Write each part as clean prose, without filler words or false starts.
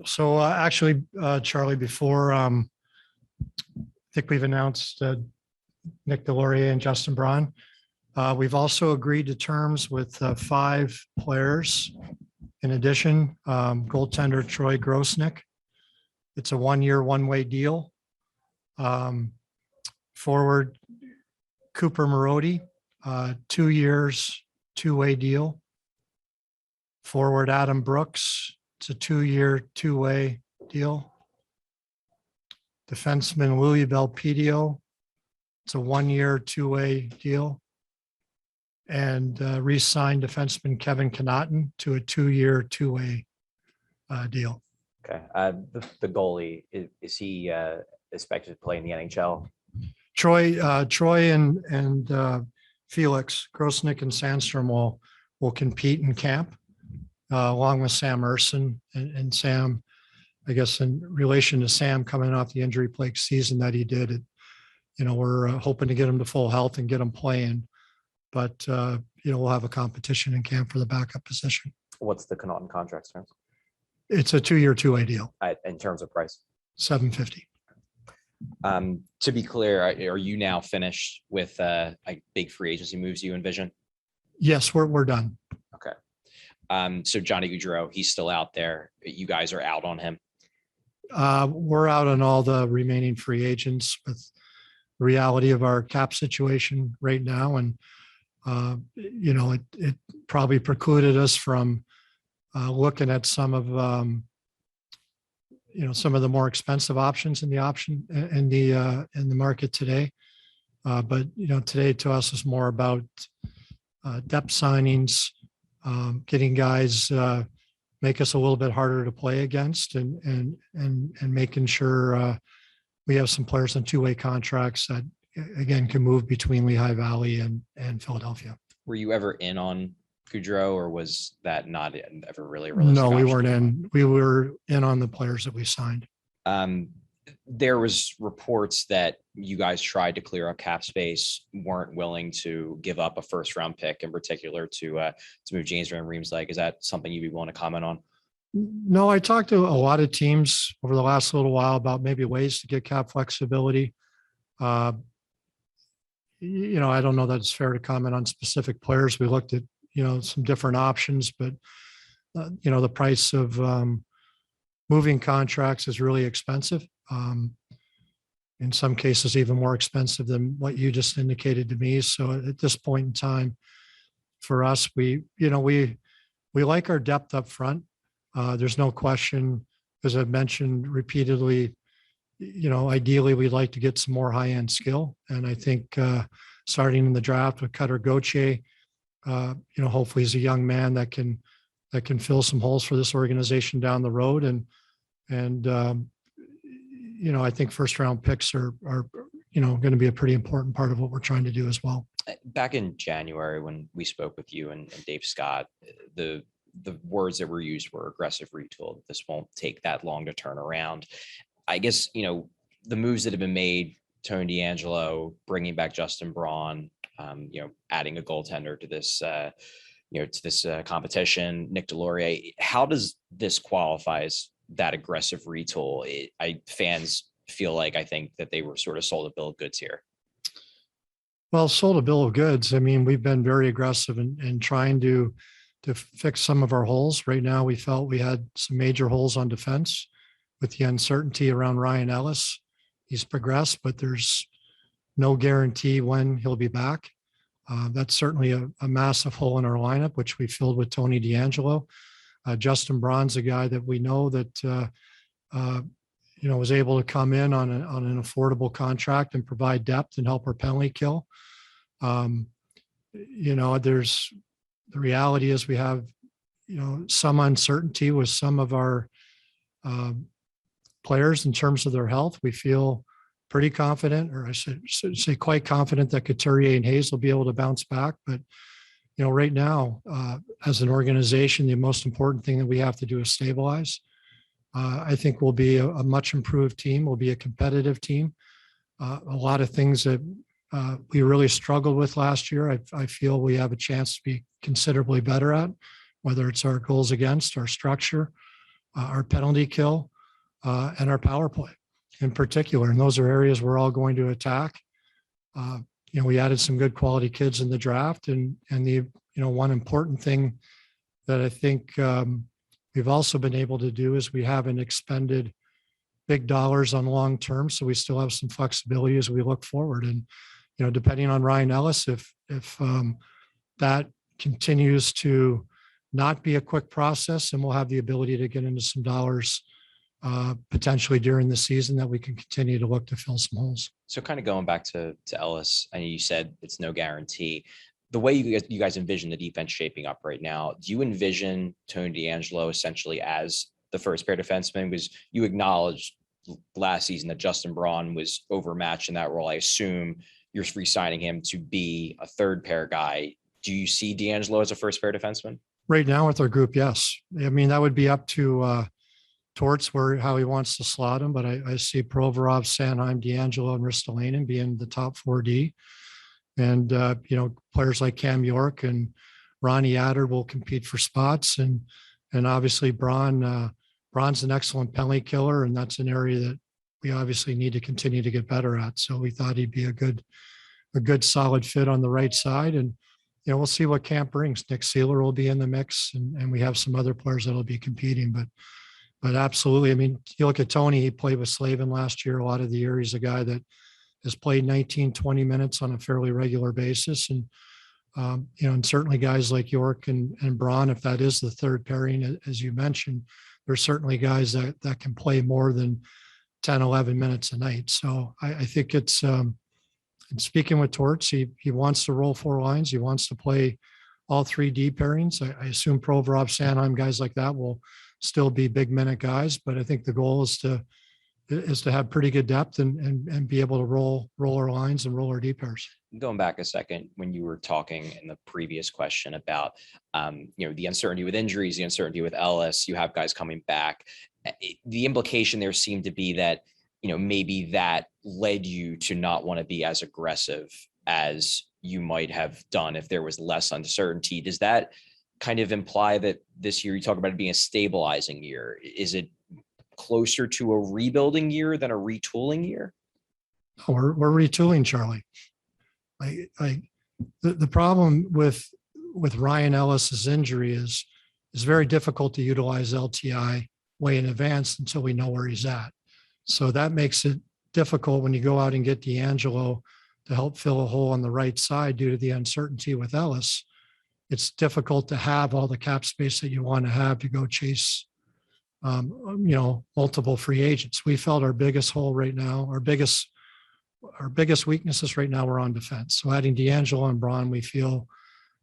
So actually, Charlie, before I think we've announced Nick Delorier and Justin Braun. We've also agreed to terms with 5 players. In addition, goaltender Troy Grosnick. It's a 1-year, one-way deal. Forward Cooper Marody, 2 years, two-way deal. Forward Adam Brooks, it's a 2-year, two-way deal. Defenseman Louis Belpedio, it's a 1-year, two-way deal. And re-signed defenseman Kevin Connaughton to a 2-year, two-way deal. Okay. The goalie, is he expected to play in the NHL? Troy and Felix Grosnick and Sandstrom will compete in camp along with Sam Erson and Sam. I guess in relation to Sam coming off the injury-plagued season that he did, we're hoping to get him to full health and get him playing. But we'll have a competition in camp for the backup position. What's the Connaughton contract terms? It's a 2-year, two-way deal. In terms of price? $750. To be clear, are you now finished with big free agency moves you envision? Yes, we're done. Okay. So Johnny Gaudreau, he's still out there. You guys are out on him. We're out on all the remaining free agents with the reality of our cap situation right now. And, it probably precluded us from looking at some of the more expensive options in the market today. But today to us is more about depth signings, getting guys make us a little bit harder to play against, and making sure we have some players on 2-way contracts that again can move between Lehigh Valley and Philadelphia. Were you ever in on Gaudreau, or was that not ever really a No, we weren't in. We were in on the players that we signed. There was reports that you guys tried to clear up cap space, weren't willing to give up a first-round pick in particular to move James Van Riemsdyk. Is that something you'd be willing to comment on? No, I talked to a lot of teams over the last little while about maybe ways to get cap flexibility. I don't know that it's fair to comment on specific players. We looked at some different options, but the price of moving contracts is really expensive. In some cases, even more expensive than what you just indicated to me. So at this point in time, for us, we like our depth up front. There's no question, as I've mentioned repeatedly, ideally we'd like to get some more high-end skill. And I think starting in the draft with Cutter Gauthier, hopefully he's a young man that can fill some holes for this organization down the road. And I think first-round picks are going to be a pretty important part of what we're trying to do as well. Back in January, when we spoke with you and Dave Scott, the words that were used were aggressive retool. This won't take that long to turn around. I guess, the moves that have been made, Tony DeAngelo, bringing back Justin Braun, adding a goaltender to this, competition, Nick Delorier. How does this qualify as that aggressive retool? Fans feel like, I think that they were sort of sold a bill of goods here. Well, sold a bill of goods. I mean, we've been very aggressive in trying to fix some of our holes. Right now, we felt we had some major holes on defense with the uncertainty around Ryan Ellis. He's progressed, but there's no guarantee when he'll be back. That's certainly a massive hole in our lineup, which we filled with Tony DeAngelo. Justin Braun's a guy that we know that was able to come in on an affordable contract and provide depth and help our penalty kill. There's the reality is we have some uncertainty with some of our players in terms of their health. We feel pretty confident, or I should say quite confident, that Couturier and Hayes will be able to bounce back. But right now, as an organization, the most important thing that we have to do is stabilize. I think we'll be a much improved team. We'll be a competitive team. A lot of things that we really struggled with last year, I feel we have a chance to be considerably better at, whether it's our goals against, our structure, our penalty kill, and our power play in particular. And those are areas we're all going to attack. We added some good quality kids in the draft, and one important thing that I think we've also been able to do is we haven't expended big dollars on long term, so we still have some flexibility as we look forward. And depending on Ryan Ellis, if that continues to not be a quick process, and we'll have the ability to get into some dollars potentially during the season that we can continue to look to fill some holes. So kind of going back to Ellis, I know you said it's no guarantee. The way you guys envision the defense shaping up right now, do you envision Tony DeAngelo essentially as the first pair defenseman? Because you acknowledged last season that Justin Braun was overmatched in that role. I assume you're re-signing him to be a third pair guy. Do you see DeAngelo as a first pair defenseman? Right now with our group, yes. I mean, that would be up to Torts how he wants to slot him, but I see Provorov, Sanheim, DeAngelo, and Ristolainen being the top 4D. And, players like Cam York and Ronnie Adder will compete for spots. And obviously Braun's an excellent penalty killer, and that's an area that we obviously need to continue to get better at. So we thought he'd be a good solid fit on the right side. And, we'll see what camp brings. Nick Seeler will be in the mix, and we have some other players that'll be competing, but absolutely. I mean, you look at Tony, he played with Slavin last year. A lot of the year, he's a guy that has played 19, 20 minutes on a fairly regular basis. And, and certainly guys like York and Braun, if that is the third pairing, as you mentioned, there's certainly guys that can play more than 10, 11 minutes a night. So I think it's, and speaking with Torts, he wants to roll 4 lines. He wants to play all 3 D pairings. I assume Provorov, Sanheim, guys like that will still be big minute guys, but I think the goal is to have pretty good depth and be able to roll our lines and roll our D pairs. Going back a second, when you were talking in the previous question about, the uncertainty with injuries, the uncertainty with Ellis, you have guys coming back. The implication there seemed to be that, maybe that led you to not want to be as aggressive as you might have done if there was less uncertainty. Does that kind of imply that this year you talk about it being a stabilizing year? Is it closer to a rebuilding year than a retooling year? Oh, we're retooling, Charlie. The problem with Ryan Ellis's injury is very difficult to utilize LTI way in advance until we know where he's at. So that makes it difficult when you go out and get DeAngelo to help fill a hole on the right side due to the uncertainty with Ellis. It's difficult to have all the cap space that you want to have to go chase, multiple free agents. We felt our biggest hole right now, our biggest weaknesses right now were on defense. So adding DeAngelo and Braun, we feel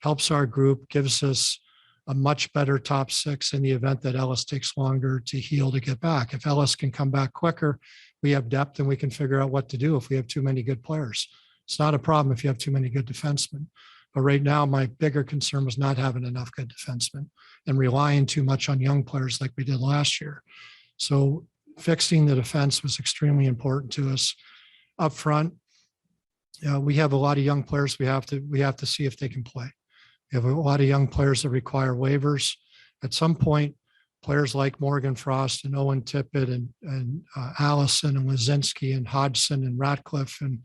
helps our group, gives us a much better top 6 in the event that Ellis takes longer to heal to get back. If Ellis can come back quicker, we have depth and we can figure out what to do if we have too many good players. It's not a problem if you have too many good defensemen. But right now, my bigger concern was not having enough good defensemen and relying too much on young players like we did last year. So fixing the defense was extremely important to us. Up front, we have a lot of young players. We have to see if they can play. We have a lot of young players that require waivers. At some point, players like Morgan Frost and Owen Tippett and Allison and Lazinski and Hodgson and Ratcliffe and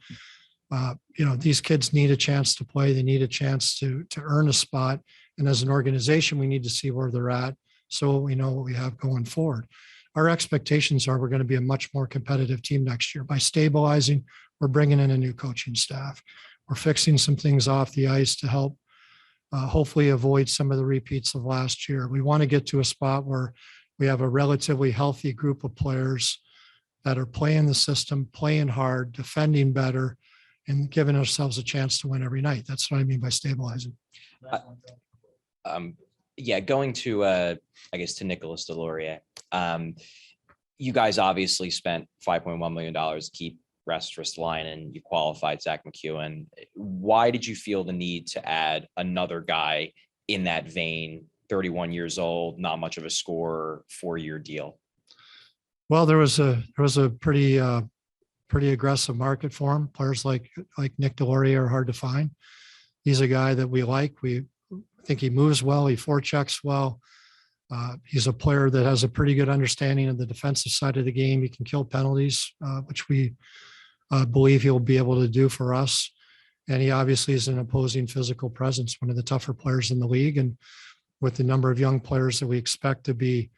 these kids need a chance to play. They need a chance to earn a spot. And as an organization, we need to see where they're at so we know what we have going forward. Our expectations are we're going to be a much more competitive team next year. By stabilizing, we're bringing in a new coaching staff. We're fixing some things off the ice to help hopefully avoid some of the repeats of last year. We want to get to a spot where we have a relatively healthy group of players that are playing the system, playing hard, defending better, and giving ourselves a chance to win every night. That's what I mean by stabilizing. Going to, to Nicholas Deslauriers. You guys obviously spent $5.1 million to keep Ristolainen. You qualified Zach McEwen. Why did you feel the need to add another guy in that vein? 31 years old, not much of a scorer, 4-year deal. Well, there was a pretty aggressive market for him. Players like Nick Deslauriers are hard to find. He's a guy that we like. We think he moves well. He forechecks well. He's a player that has a pretty good understanding of the defensive side of the game. He can kill penalties, which we believe he'll be able to do for us. And he obviously is an opposing physical presence, one of the tougher players in the league. And with the number of young players that we expect to be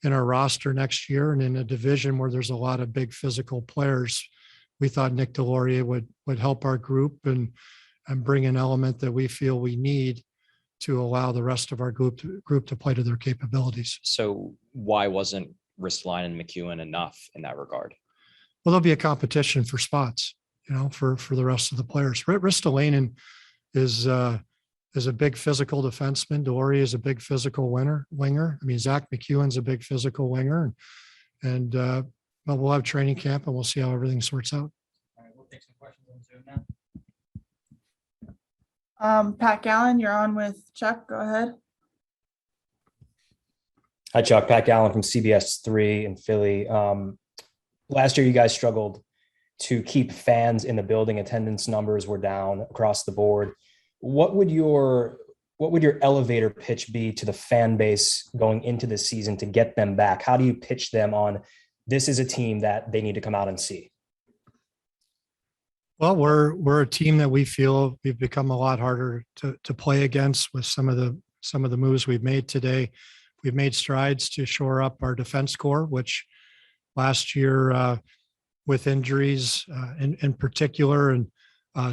in our roster next year and in a division where there's a lot of big physical players, we thought Nick Deslauriers would help our group and bring an element that we feel we need to allow the rest of our group to play to their capabilities. So why wasn't Ristolainen and McEwen enough in that regard? Well, there'll be a competition for spots, for the rest of the players. Ristolainen is a big physical defenseman. Deslauriers is a big physical winger. I mean, Zach McEwen's a big physical winger, and but we'll have training camp and we'll see how everything sorts out. All right, we'll take some questions on Zoom now. Pat Gallen, you're on with Chuck. Go ahead. Hi, Chuck. Pat Gallen from CBS 3 in Philly. Last year, you guys struggled to keep fans in the building. Attendance numbers were down across the board. What would your elevator pitch be to the fan base going into the season to get them back? How do you pitch them on this is a team that they need to come out and see? Well, we're a team that we feel we've become a lot harder to play against with some of the moves we've made today. We've made strides to shore up our defense core, which last year with injuries in particular and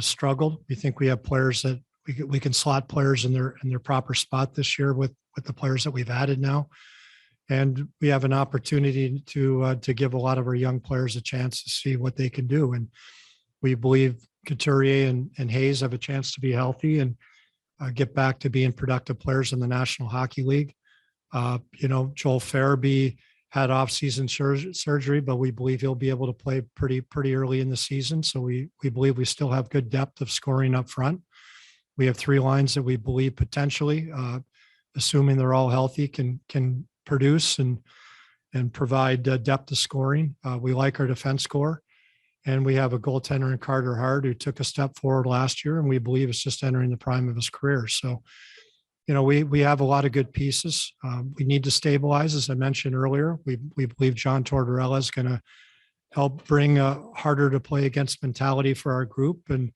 struggled. We think we have players that we can slot players in their proper spot this year with the players that we've added now. And we have an opportunity to give a lot of our young players a chance to see what they can do. And we believe Couturier and Hayes have a chance to be healthy and get back to being productive players in the National Hockey League. Joel Farabee had off-season surgery, but we believe he'll be able to play pretty early in the season. So we believe we still have good depth of scoring up front. We have 3 lines that we believe potentially, assuming they're all healthy, can produce and provide depth of scoring. We like our defense core, and we have a goaltender in Carter Hart who took a step forward last year, and we believe is just entering the prime of his career. So, we have a lot of good pieces. We need to stabilize, as I mentioned earlier. We believe John Tortorella is going to help bring a harder to play against mentality for our group and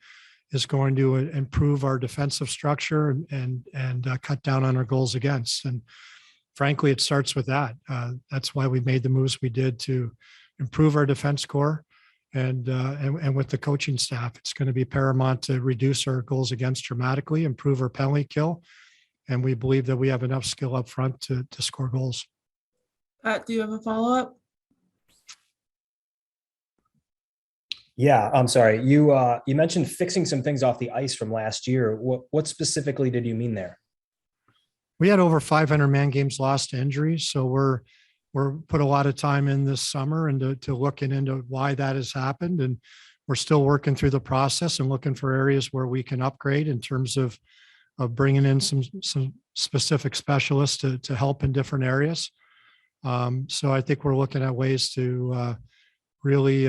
is going to improve our defensive structure and cut down on our goals against. And frankly, it starts with that. That's why we made the moves we did to improve our defense core and with the coaching staff. It's going to be paramount to reduce our goals against dramatically, improve our penalty kill. And we believe that we have enough skill up front to score goals. Pat, do you have a follow-up? Yeah, I'm sorry. You mentioned fixing some things off the ice from last year. What specifically did you mean there? We had over 500 man games lost to injuries. So we're put a lot of time in this summer and to looking into why that has happened. And we're still working through the process and looking for areas where we can upgrade in terms of bringing in some specific specialists to help in different areas. So I think we're looking at ways to really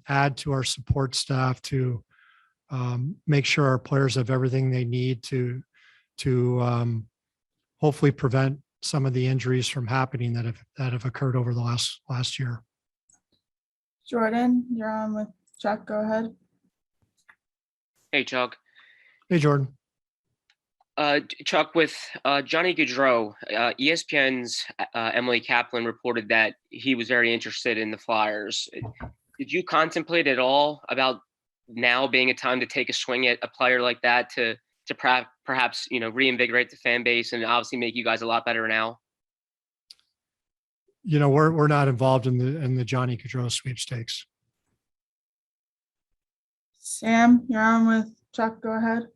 add to our support staff to make sure our players have everything they need to hopefully prevent some of the injuries from happening that have occurred over the last year. Jordan, you're on with Chuck. Go ahead. Hey, Chuck. Hey, Jordan. Chuck, with Johnny Gaudreau, ESPN's Emily Kaplan reported that he was very interested in the Flyers. Did you contemplate at all about now being a time to take a swing at a player like that to perhaps reinvigorate the fan base and obviously make you guys a lot better now? We're not involved in the Johnny Gaudreau sweepstakes. Sam, you're on with Chuck. Go ahead.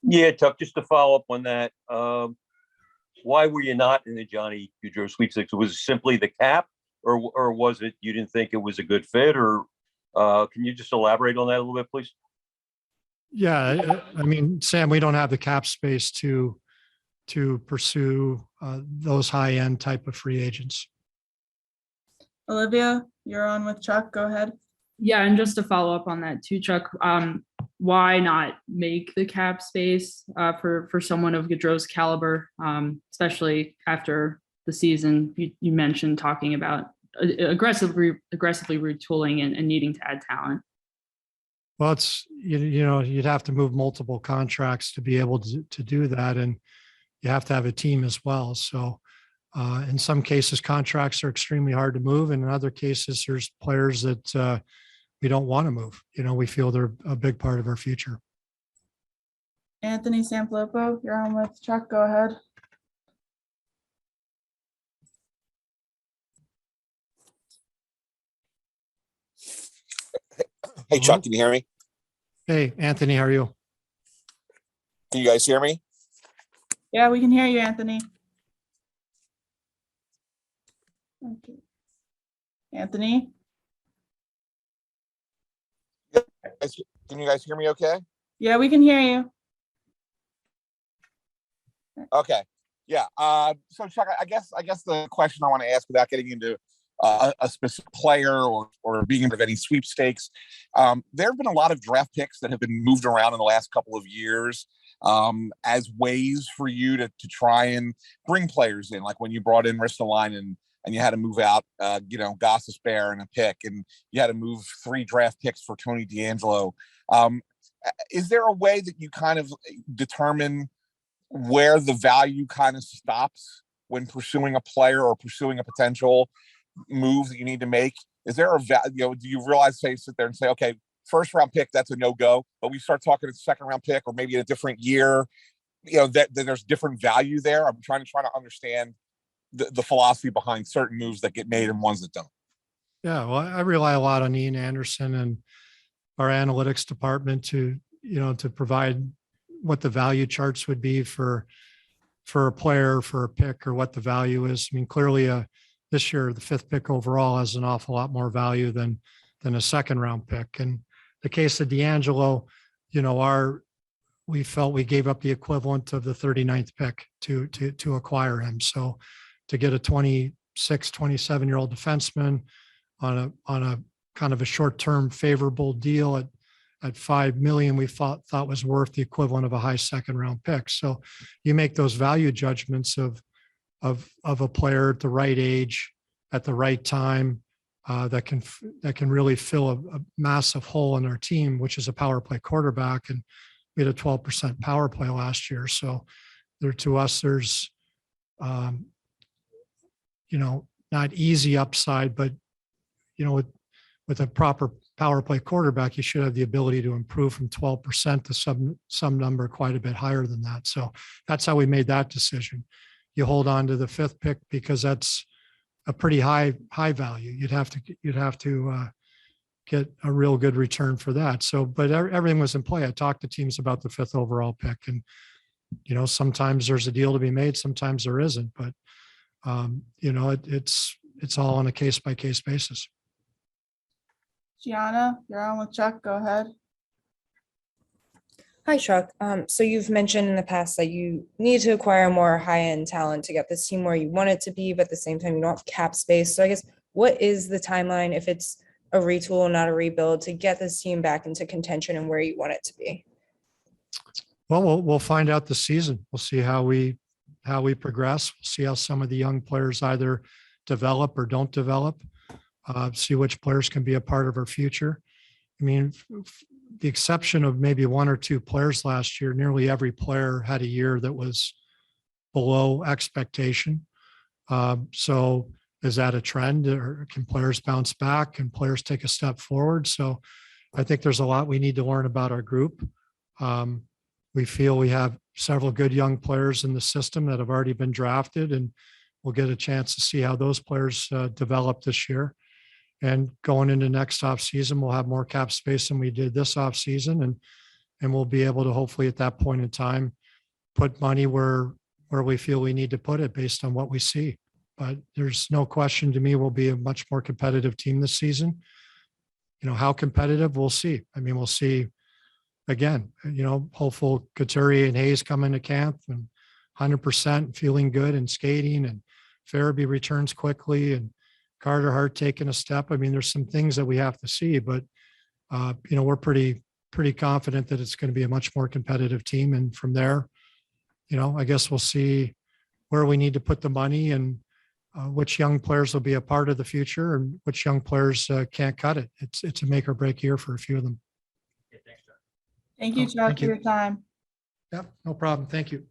Yeah, Chuck, just to follow up on that, why were you not in the Johnny Gaudreau sweepstakes? Was it simply the cap, or was it you didn't think it was a good fit, or can you just elaborate on that a little bit, please? Yeah, I mean, Sam, we don't have the cap space to pursue those high-end type of free agents. Olivia, you're on with Chuck. Go ahead. Yeah, and just to follow up on that too, Chuck, why not make the cap space for someone of Gaudreau's caliber, especially after the season you mentioned talking about aggressively retooling and needing to add talent. Well, it's, you'd have to move multiple contracts to be able to do that. And you have to have a team as well. So in some cases, contracts are extremely hard to move. And in other cases, there's players that we don't want to move. We feel they're a big part of our future. Anthony Sanfilippo, you're on with Chuck. Go ahead. Hey, Chuck, can you hear me? Hey, Anthony, how are you? Can you guys hear me? Yeah, we can hear you, Anthony. Okay. Anthony? Can you guys hear me okay? Yeah, we can hear you. Okay. Yeah. So Chuck, I guess the question I want to ask without getting into a specific player or being into any sweepstakes, there have been a lot of draft picks that have been moved around in the last couple of years as ways for you to try and bring players in, like when you brought in Ristolainen and you had to move out, Goss's Bear and a pick, and you had to move 3 draft picks for Tony DeAngelo. Is there a way that you kind of determine where the value kind of stops when pursuing a player or pursuing a potential move that you need to make? Is there do you realize, sit there and say, okay, first round pick, that's a no-go, but we start talking a second round pick or maybe in a different year, that there's different value there? I'm trying to understand the philosophy behind certain moves that get made and ones that don't. Yeah, well, I rely a lot on Ian Anderson and our analytics department to provide what the value charts would be for a player, for a pick, or what the value is. I mean, clearly this year, the 5th pick overall has an awful lot more value than a second round pick. And the case of DeAngelo, we felt we gave up the equivalent of the 39th pick to acquire him. So to get a 26, 27-year-old defenseman on a kind of a short-term favorable deal at $5 million, we thought was worth the equivalent of a high second round pick. So you make those value judgments of a player at the right age, at the right time, that can really fill a massive hole in our team, which is a power play quarterback. And we had a 12% power play last year. So to us, there's, not easy upside, but, with a proper power play quarterback, you should have the ability to improve from 12% to some number quite a bit higher than that. So that's how we made that decision. You hold on to the 5th pick because that's a pretty high value. You'd have to get a real good return for that. So, but everything was in play. I talked to teams about the 5th overall pick, and sometimes there's a deal to be made, sometimes there isn't. But it's all on a case by case basis. Gianna, you're on with Chuck. Go ahead. Hi, Chuck. So you've mentioned in the past that you need to acquire more high-end talent to get this team where you want it to be, but at the same time, you don't have cap space. So I guess, what is the timeline, if it's a retool, not a rebuild, to get this team back into contention and where you want it to be? Well, we'll find out this season. We'll see how we progress. We'll see how some of the young players either develop or don't develop. See which players can be a part of our future. I mean, the exception of maybe 1 or 2 players last year, nearly every player had a year that was below expectation. So is that a trend, or can players bounce back? Can players take a step forward? So I think there's a lot we need to learn about our group. We feel we have several good young players in the system that have already been drafted, and we'll get a chance to see how those players develop this year. And going into next offseason, we'll have more cap space than we did this offseason, and we'll be able to hopefully at that point in time put money where we feel we need to put it based on what we see. But there's no question to me we'll be a much more competitive team this season. How competitive, we'll see. I mean, we'll see again, hopeful Couturier and Hayes come into camp and 100% feeling good and skating, and Farabee returns quickly, and Carter Hart taking a step. I mean, there's some things that we have to see, but we're pretty pretty confident that it's going to be a much more competitive team. And from there, I guess we'll see where we need to put the money and which young players will be a part of the future and which young players can't cut it. It's a make or break year for a few of them. Okay, thanks, Chuck. Thank you, Oh, Chuck, thank for you. your time. Yep, no problem. Thank you.